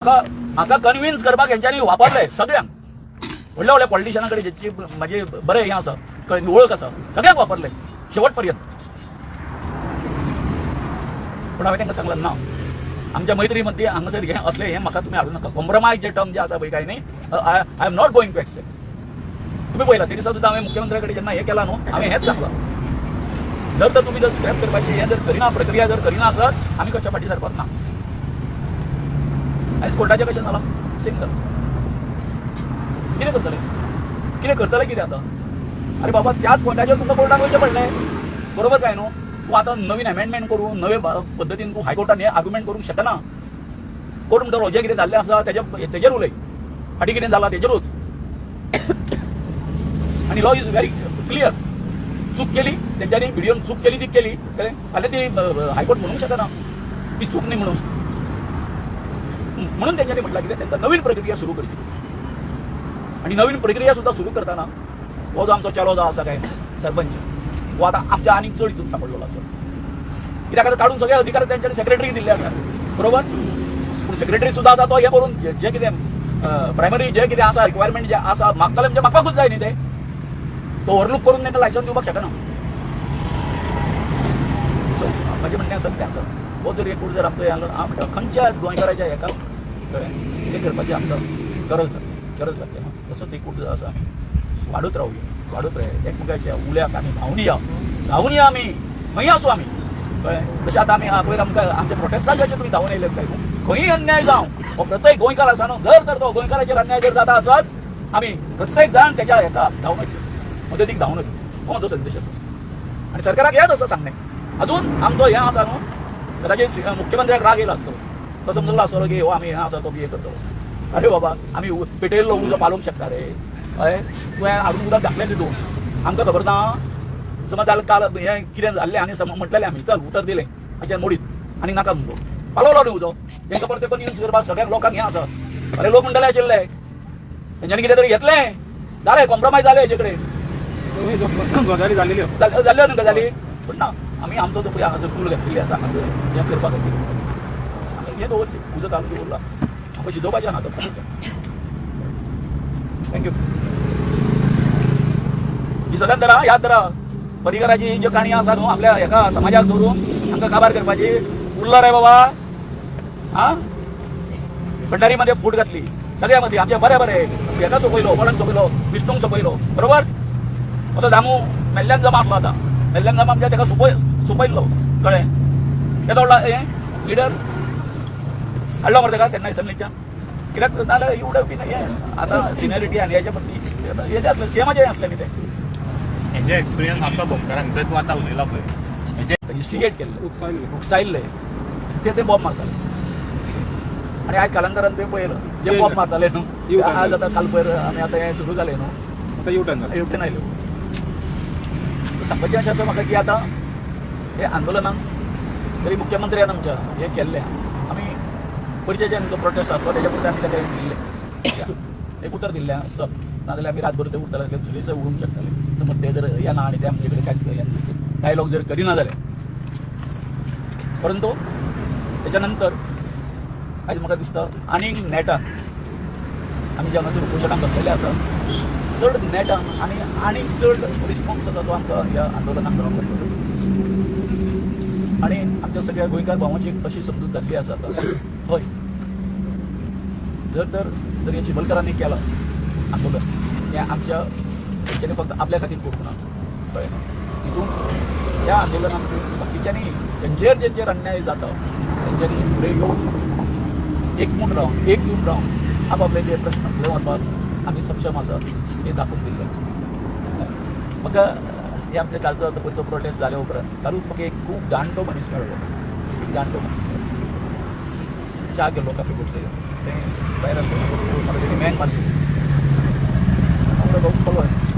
म्हाका कन्व्हिन्स करपाक हेंच्यांनी वापरले सगळ्यांक. व्हडल्या व्हडल्या पॉलिटिशियनाकडे ज्याची म्हणजे बरें हें आसा वळख आसा सगळ्यांक वापरले शेवट पर्यंत. पण हांवें तांकां सांगलां ना, आमच्या मैत्री मध्ये हांगासर हें असलें हें म्हाका तुमी हाडूं नाका. कॉम्प्रोमायज जे टर्म जे आसा पळय काय न्ही, I am not going to accept. तुम्ही पळयला ते दिसा सुद्दां हांवें मुख्यमंत्र्या कडेन जेन्ना हें केलां न्हू, हांवें हेंच सांगलां, जर तुमी जर स्क्रॅप करपाची हें जर करिना, प्रक्रिया जर करिना आसत आमी कशा फाटी सरपाक ना. आयज कोर्टाचें कशें जालां सिंगल. कितें करतले कितें आतां? अरे बाबा त्याच पॉयंटाचेर तुमकां कोर्टाक वयचें पडलें, बरोबर काय न्हू? तूं आतां नवीन अमेंडमेंट करून नवे पद्दतीन तूं हायकोर्टान हें आर्ग्युमेंट करूंक शकना. कोर्ट म्हणटा जें कितें जाल्लें आसा तेजेर उलय, फाटीं कितें जालां तेजेरूच. आनी लॉ इज व्हेरी क्लियर. चूक केली तेंच्यांनी व्हिडिओन चूक केली ती केली, फाल्यां ती हायकोर्ट म्हणूंक शकना ती चूक न्ही म्हणून. म्हणून तेंच्यांनी म्हटलां कितें तेंकां नवीन प्रक्रिया सुरू करची. आनी नवीन प्रक्रिया सुद्दां सुरू करतना हो जो आमचो चलो जो आसा काय सरपंच, वो आतां आमच्या आनीक चड हितून सांपडलेलो आसा. कित्याक काडून सगळे अधिकार तेंच्यांनी सेक्रेटरीक दिल्ले आसा, बरोबर. पूण सेक्रेटरी सुद्दां आसा तो हें करून जें कितें प्रायमरी जें कितें आसा रिक्वायरमेंट जे आसा मागताले म्हणजे मागपाकूच जाय न्ही ते. तो ओव्हरलूक करून तांकां लायसन्स दिवपाक शकना. सो म्हाजें म्हणणें आसा तें आसा, हो जर एकूण जर आमचो हांव म्हणटा खंयच्या गोंयकाराच्या हेका कितें करपाची आमकां गरज लागता. तसोच एकूण जो आसा वाडूत रावया एकमेकाच्या उल्याक आमी धांवून या आमी खंय आसूं आमी, कळ्ळें. तशें आतां आमी पयर आमकां आमच्या प्रोटेस्टाक जशें तुमी धांवून येयले काय खंयी अन्याय जावं हो प्रत्येक गोंयकार आसा न्हू, जर तो गोंयकाराचेर अन्याय जर जाता आसत आमी प्रत्येक जाण तेच्या हेका धांवून वयचे, मदतीक धांवून वयचे. हो म्हजो संदेश आसा. आनी सरकाराक हेंच आसा सांगणें. अजून आमचो हें आसा न्हू, कदाचित मुख्यमंत्र्याक राग येयलो आसतलो, तो समजलो आसतलो की हो आमी हें आसा तो बी हें करतलो. अरे बाबा आमी पेटयल्लो उजो पालोवंक शकता रे, हय. तुवें हाडून उदक घातलें तितून आमकां खबर ना. समज जाल्यार काल हें कितें जाल्लें आनी म्हटलेलें आमी चल उतर दिलें हाच्या मोडीत आनी नाका म्हणटो पालोवलो न्ही उजो. तांकां परते कन्विन्स करपाक सगळ्याक लोकांक हें आसा. अरे लोक म्हणटले आशिल्ले तेंच्यांनी कितें तरी घेतलें, जालें कॉम्प्रोमायज जालें हेजे कडेन. गजाली जाल्ल्यो न्ही गजाली. पूण ना आमी आमचो जो पळय हांगासर टूल घेतलेली आसा हांगासर हें करपा खातीर आमी हें दवरलें, उजो चालू दवरला. आमकां शिजोवपाचें ना तो. थँक्यू. ही सगळ्यांत धरा याद धरा, परिवाराची जी काणी आसा न्हू आपल्या हेका समाजाक धरून आमकां काबार करपाची. उरलो रे बाबा हा भंडारी मध्ये फूट घातली सगळ्या मध्ये आमचे बरे हेका सोपयलो, वळण सोपयलो, विष्णूंक सोपयलो, बरोबर. तो दामू मेल्ल्यान जमा आसलो आतां, मेल्ल्यान जमा म्हणजे तेका सोपयल्लो, कळ्ळें. तेदो हें लिडर हाडलो मरे तेका तेन्ना इसरलेच्यान. कित्याक नाल्यार एवढं बी हें आतां सिनियरिटी आनी हेच्या प्रती हेजें आसलें सीएमाचें आसलें न्ही तें. हेजे एक्सपिरियन्स आमकां भोंवकारांक जर तूं आतां उलयला पळय इन्स्टिगेट केल्लें, उकसायल्ले ते बॉब मारताले. आनी आयज कालांतरान तुवें पळयलं जे बॉब मारताले न्हू, आज आतां काल पयर आमी आतां हें सुरू जालें न्हू, आतां युटर्न जालें. युटर्न आयल्यो. सांगपाचें अशें आसा म्हाका की आतां हे आंदोलनाक जरी मुख्यमंत्र्यान आमच्या हें केल्लें, आमी पयलींचे जे आमचो प्रोटेस्ट आसलो तेच्या परते आमी ताका दिल्लें एक उतर दिल्लें चल, नाजाल्यार आमी रातभर ते उरताले चुलीसर उडूंक शकताले. समज ते जर येना आनी ते आमचे कडेन कांयच डायलॉग जर करिना जाल्यार. परंतु त्याच्या नंतर आयज म्हाका दिसता आनीक नेटान आमी जे हांगासर उपोशणाक बसलेले आसा चड नेटान आनी चड रिस्पॉन्स आसा तो आमकां ह्या आंदोलनाक मेळोंक लागलो. आनी आमच्या सगळ्या गोंयकार भावांची अशी समजूत जाल्ली आसा आतां, हय जर हे चिबलकरांनी केलां आंदोलन हें आमच्या तेंच्यांनी फक्त आपल्या खातीर करूंक ना, कळ्ळें. तितून ह्या आंदोलनाक बाकीच्यांनी जेंचेर अन्याय जाता तेंच्यांनी फुडें येवन एकमूट रावन एकजूट रावन आपआपले जे प्रश्न फुडें व्हरपाक आमी सक्षम आसा हे दाखोवन दिल्लें आसा. म्हाका हे आमचे कालचो पयलो प्रोटेस्ट जाल्या उपरांत कालूच म्हाका एक खूब जाणटो मनीस मेळ्ळो, च्या गेलो कॉफी करतले तें भायर म्हाका तेणी मँग मारली.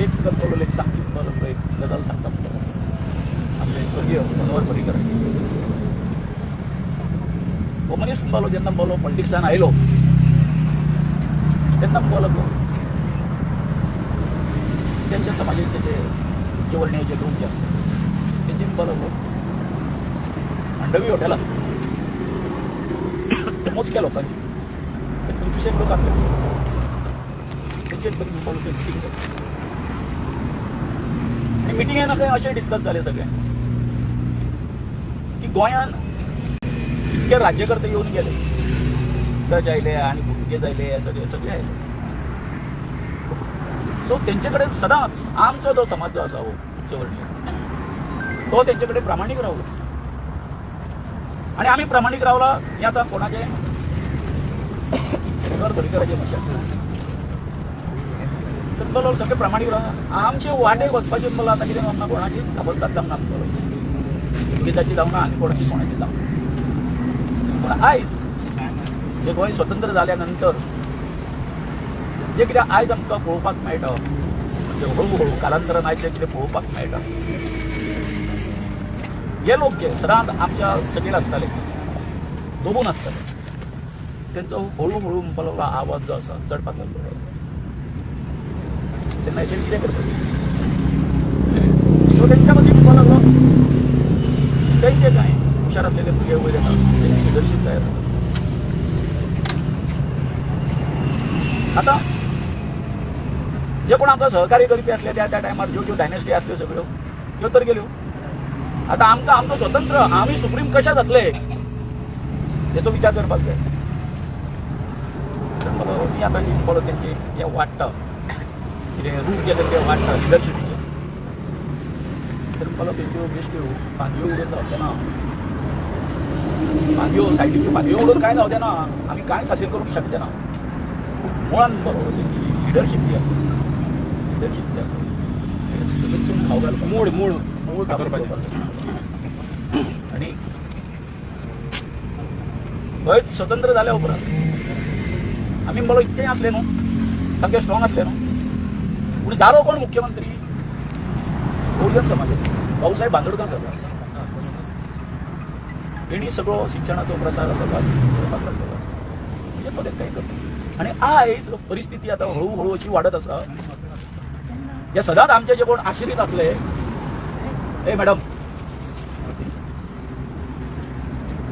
एक कल्पलो एक सांगची तुमकां एक गजाल सांगता आमचे स्वर्गीय मनोहर पर्रीकराची. हो मनीस म्हणपालो जेन्ना म्हणपालो पॉलिटिक्सान आयलो तेन्ना म्हणपालो त्यांच्या समाजाचे जे वर्णीय जे लोक जे तेंची म्हणपालो मांडवी हॉटेलात मोजक्या लोकांनी दुसरे लोक असले त्यांचे मिटिंग आणि मिटिंगेन खंय अशें डिस्कस जालें सगळें की गोंयान इतके राज्यकर्ते येऊन गेले डच आयले आणि पुर्तुगेज आयले हे सगळे आयले सो तेंचे कडेन सदांच आमचो जो समाज जो आसा हो उच्चवर्णीय तो तेंचे कडेन प्रामाणीक रावलो आणि आम्ही प्रामाणीक रावला हे आता कोणाचे घर परिकराचे मशाक तर तो सगळे प्रामाणीक रावला आमचे वाटेक वचपाचे मला आता कितें म्हणना कोणाची काबलदार जावना पुर्तुगेजाची जावना आनी कोणाची जावना पूण आयज जे गोंय स्वतंत्र जाल्या नंतर जे कितें आयज आमकां पळोवपाक मेळटा म्हणजे हळू कालांतरान आयज जे कितें पळोवपाक मेळटा हे लोक जे सदांच आमच्या सकयल आसताले दोबून आसताले तेंचो हळू म्हणपाक लागलो आवाज जो आसा चडपाक लागलो आसा तेन्ना हेचेर कितें करपाचें सो तेंच्या मदीं म्हणपाक लागलो तेंचे कांय हुशार आसलेले भुरगे वयर येता तेंची लिडरशीप जाय आता जे कोण आमकां सहकार्य करपी आसले त्या टायमार ज्यो डायनेस्टी आसल्यो सगळ्यो त्यो तर गेल्यो आता आमकां आमचो स्वतंत्र आमी सुप्रीम कशा जातले हेचो विचार करपाक जाय मी आतां पळय तेंचे हें वाडटा कितें रूप जे तेंचे वाडटा लिडरशिपीचे तर मला तेंच्यो बेश्ट्यो फांद्यो उडोवन जावचे ना फांद्यो सायडीच्यो फांद्यो उडोवन कांय जावचे ना आमी कांय सासील करूंक शकचे ना मुळान बरोबर तेंची लिडरशीप जी आसा सगळीं खाव घालपाक मूळ करपाचें आणि गोंय स्वतंत्र जाल्या उपरांत आमी म्हणलो इतकें आसले न्हू सामके स्ट्रॉंग आसले न्हू पूण जालो कोण मुख्यमंत्री बहुजन समाजाचे भाऊसाहेब बांदोडकर जालो तेणी सगळो शिक्षणाचो प्रसार आसा करपाक लागलो म्हणजे तो कांय करता आणि आयज परिस्थिती आता हळू अशी वाढत आसा हे सदांच आमचे जे कोण आश्रीत आसले हे मॅडम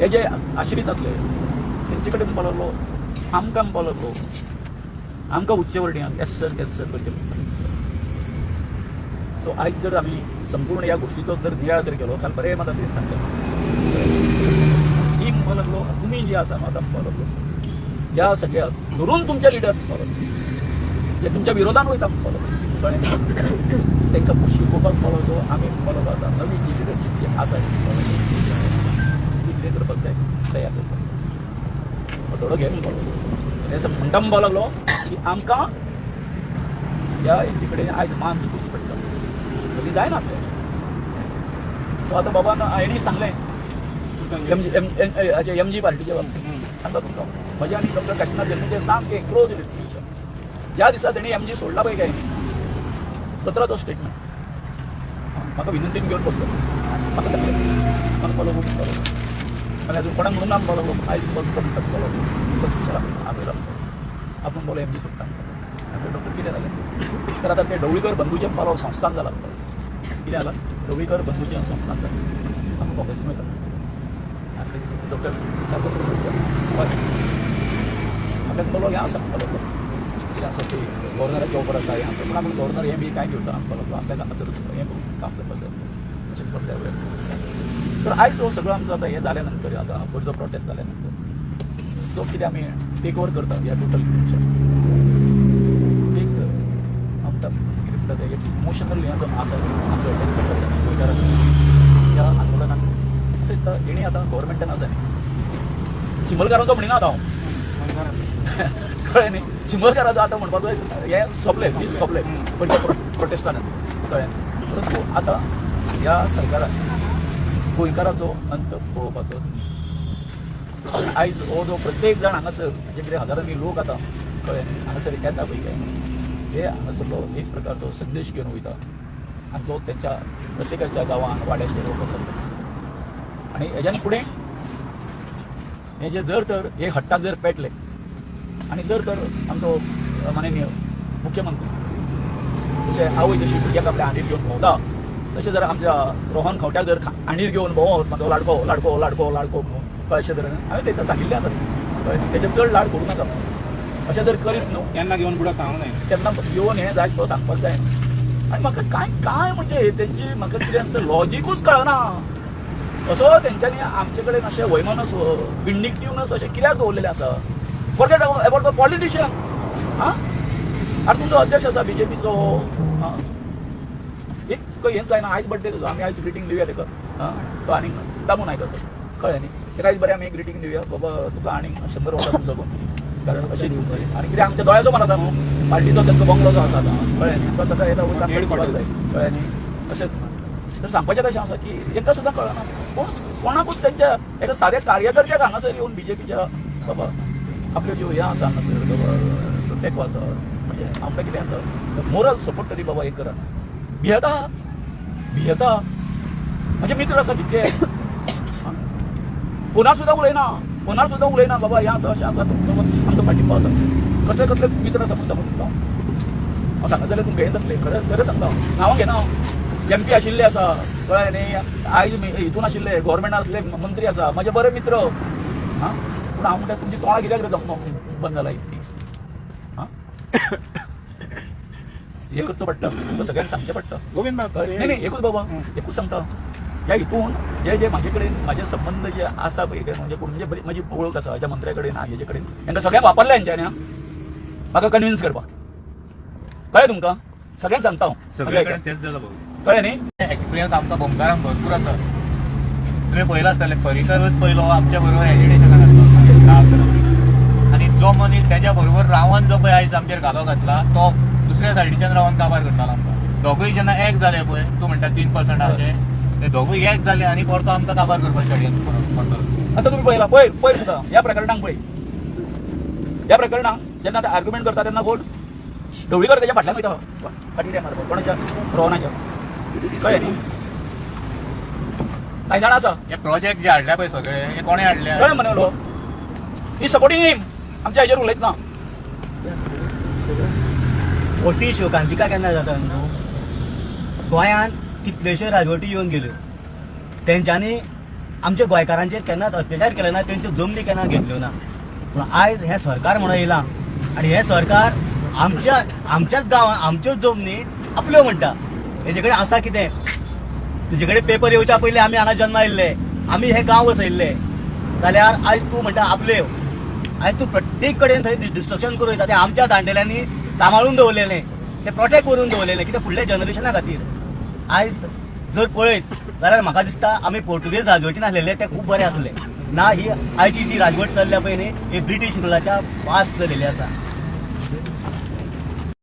हे जे आश्रीत आसले तेंचे कडेन म्हणपाक लागलो आमकां म्हणपाक लागलो आमकां उच्चवर्णीयांक येस सर करचें पडटा सो आयज जर आमी संपूर्ण ह्या गोष्टीचो जर नियाळ जर केलो जाल्यार बरें म्हाका कितें सांगता ही म्हणपाक लागलो तुमी जे आसा म्हाका म्हणपाक लागलो ह्या सगळ्या धरून तुमच्या लिडर म्हणपाक लागलो जे तुमच्या विरोधान वयता म्हणपाक लागलो कळ्ळें तांकां शिकोवपाक म्हणपाक लागलो आमी म्हणपाक लागलो आतां नवी जी लिडरशीप जी आसा कितें करपाक जाय तयार करपाक थोडो घेवन म्हणपाक लागलो असं म्हणटा म्हणपाक लागलो की आमकां ह्या हेचे कडेन आयज मान दिवची पडटा तरी जायना सो आतां बाबान हेणी सांगलें एमजी पार्टीच्या बाबतींत सांगता तुमकां म्हजें आनी डॉक्टर काशिनाथ जल्मीचें सामकें क्लोज रिलेशन ज्या दिसा तेणी एमजी सोडला पळय काय सतराचो स्टेटमेंट म्हाका विनंतीन घेवन बसलो म्हाका सांगलें म्हाका फॉलो करून आनी अजून कोणाक म्हणून ना म्हणपाक लागलो आयज म्हणटात फॉलो विचार आपयला आपूण बोलो एमजी सोडटा डॉक्टर कितें जालें तर आतां तें ढवळीकर बंधूचें पालो संस्थान जालां कितें जालां ढवळीकर बंधूचें संस्थान जालें आमकां काँग्रेसीन वयता डॉक्टर म्हाका बोलो हें आसा म्हणपाक लागलो कितें आसा ते गव्हर्नराच्या ऑफर आसा हें आसा पूण आमी गव्हर्नर हें बी कांय घेवचा म्हणपाक लागलो आपल्याक हांगासर हें करून काम करपाक जाय अशें पडल्या वेळार तर आयज हो सगळो आमचो आतां हें जाल्या नंतर आतां पयलो प्रोटेस्ट जाल्या नंतर तो कितें आमी टेक ओवर करता ह्या टोटल एक आमकां कितें म्हणटा तें इमोशनल हें जो आसा आमचो ह्या आंदोलनाक दिसता हेणी आतां गव्हर्मेंटान आसा न्ही चिंबलकारांचो म्हणिना आतां हांव कळ्ळें न्ही चिंबलकारांचो आतां म्हणपाचो हें सोंपलें दीस सोंपलें पयल्या प्रोटेस्टान कळ्ळें परंतु आतां ह्या सरकारान गोंयकाराचो अंत पळोवपाचो आयज हो जो प्रत्येक जाण हांगासर जे कितें हजारांनी लोक आतां कळ्ळें हांगासर येता पळय काय हे हांगासरलो एक प्रकारचो संदेश घेवन वयता आनी तो तेंच्या प्रत्येकाच्या गांवांत वाड्या शेरोक वचता आनी हेज्यान फुडें हे जे जर तर हे हट्टाक जर पेटले आनी जर तर आमचो माननीय मुख्यमंत्री जशें आवय जशी भुरग्याक आपल्या आंडीर घेवन भोंवता तशें जर आमच्या रोहन खंवट्याक जर आंडीर घेवन भोंवत म्हाजो लाडको लाडको लाडको लाडको म्हणून अशें तरेन हांवें तेंचा सांगिल्लें आसा तेजें चड लाड करूं नाका अशें जर करीत न्हू त्यांना घेऊन पुढे सांगू नये. तेन्ना येवन हें जाय तो सांगपाक जाय आनी म्हाका काय म्हणजे तेंची म्हाका कितें लॉजिकूच कळना. असो तेंच्यांनी आमचे कडेन अशें वैमनस विंडिक्टिव्हनस अशें कित्याक दवरलेलें आसा. Forget about the politician. आनी तुमचो अध्यक्ष आसा बीजेपीचो. एक तुका हें जायना आयज बर्थडे तुजो आमी आयज ग्रिटींग दिवया तेका. तो आनीक दामून आयकता कळ्ळें न्ही. तेका आयज बरें आमी ग्रिटींग दिवया बाबा तुका आनीक 100 वर्सां तुजो कारण अशें दिवंक जाय. आनी कितें आमच्या दोळ्याचो मन आसा न्हू पार्टीचो तेंचो बंगलो जो आसा कळ्ळें न्ही. तो सकाळी येता वयता जाय कळ्ळें न्ही. अशेंच तर सांगपाचें कशें आसा की एका सुद्दां कळना कोणाकूच तेंच्या एका साद्या कार्यकर्त्याक हांगासर येवन बीजेपीच्या बाबा आपल्यो ज्यो हें आसा हांगासर बाबा तेको आसा म्हणजे आपलें कितें आसा मोरल सपोर्ट तरी बाबा एक करा. भियेता म्हणजे मित्र आसा कितके फोनार सुद्दां उलयना बाबा हें आसा अशें आसा आमचो पार्टी आसा कसले कसले मित्र आसा म्हूण सांगून हांव सांगत जाल्यार तुमकां हें जातलें खरें सांगता हांव घेना. एमपी आशिल्ले आसा कळ्ळें न्ही. आयज हितून आशिल्ले गव्हर्मेंटांतले मंत्री आसा म्हजे बरे मित्र. पूण हांव म्हणटा तुमची तोंडां कित्याक रे जमनो बंद जाला इतली. हें करचो पडटा सगळ्यांक सांगचें पडटा. गोविंद नाही एकूच बाबा एकूच सांगता ह्या हितून जे म्हाजे कडेन म्हाजे संबंध जे आसा पळय म्हणजे कोण म्हणजे म्हाजी वळख आसा ज्या मंत्र्या कडेन हेजे कडेन तांकां सगळ्यांक वापरलें हेंच्यांनी म्हाका कन्विन्स करपाक. कळ्ळें तुमकां सगळ्यांक सांगता हांव सगळे कडेन तेच जाता भाऊ. कळ्ळें न्ही. एक्सपिरियन्स आमकां बोमकारांक भरपूर आसा. तुवें पयलां आसतलें पर्रीकरूच पयलो आमच्या बरोबर एजिटेशनाक घातलो आनी जो मनीस तेज्या बरोबर रावन जो पळय आयज आमचेर घालो घातला तो दुसऱ्या सायडीच्यान रावन काबार करतालो आमकां. दोगूय जेन्ना एक जाले पळय तूं म्हणटा 3% आसले ते दोगूय एक जाले आनी परतो आमकां काबार करपाक स्टार्ट पडटलो. आतां तुमी पळयला पळय सुद्दां ह्या प्रकरणाक पळय ह्या प्रकरणाक जेन्ना ते आर्ग्युमेंट करता तेन्ना कोण ढवळीकर तेच्या फाटल्यान वयता फाटीर मारपाक कोणाच्या रोहनाच्या. कळ्ळें न्ही. कांय जाणां आसा हे प्रोजेक्ट जे हाडल्या पळय सगळे हे कोणे हाडले. कळ्ळें मरे उलो ही सपोर्टींग हिम आमच्या हेजेर उलयत ना. मोठी शोकांतिका केन्ना जाता न्हू. गोंयांत कितलेशे राजवटी येवन गेल्यो तेंच्यांनी आमच्या गोंयकारांचेर केन्नाच अत्याचार केले ना. तेंच्यो जमनी केन्ना घेतल्यो ना. पूण आयज हें सरकार म्हणून येयलां आनी हें सरकार आमच्याच गांवांत आमच्योच जमनी आपल्यो म्हणटा. हेजे कडेन आसा कितें. तुजे कडेन पेपर येवच्या पयलीं आमी हांगा जल्मा येयल्ले आमी हे गांव वसयल्ले जाल्यार आयज तूं म्हणटा आपल्यो. आयज तूं प्रत्येक कडेन थंय डिस्ट्रक्शन करून वयता. तें आमच्या जाणटेल्यांनी सांबाळून दवरलेलें तें प्रोटेक्ट करून दवरलेलें कितें फुडल्या जनरेशना खातीर. आयज जर पळयत जाल्यार म्हाका दिसता आमी पोर्तुगेज राजवटीन आसलेले ते खूब बरें आसले ना. ही आयची जी राजवट चल्ल्या पळय न्ही ही ब्रिटीश रुलाच्या फास्ट चलिल्ली आसा.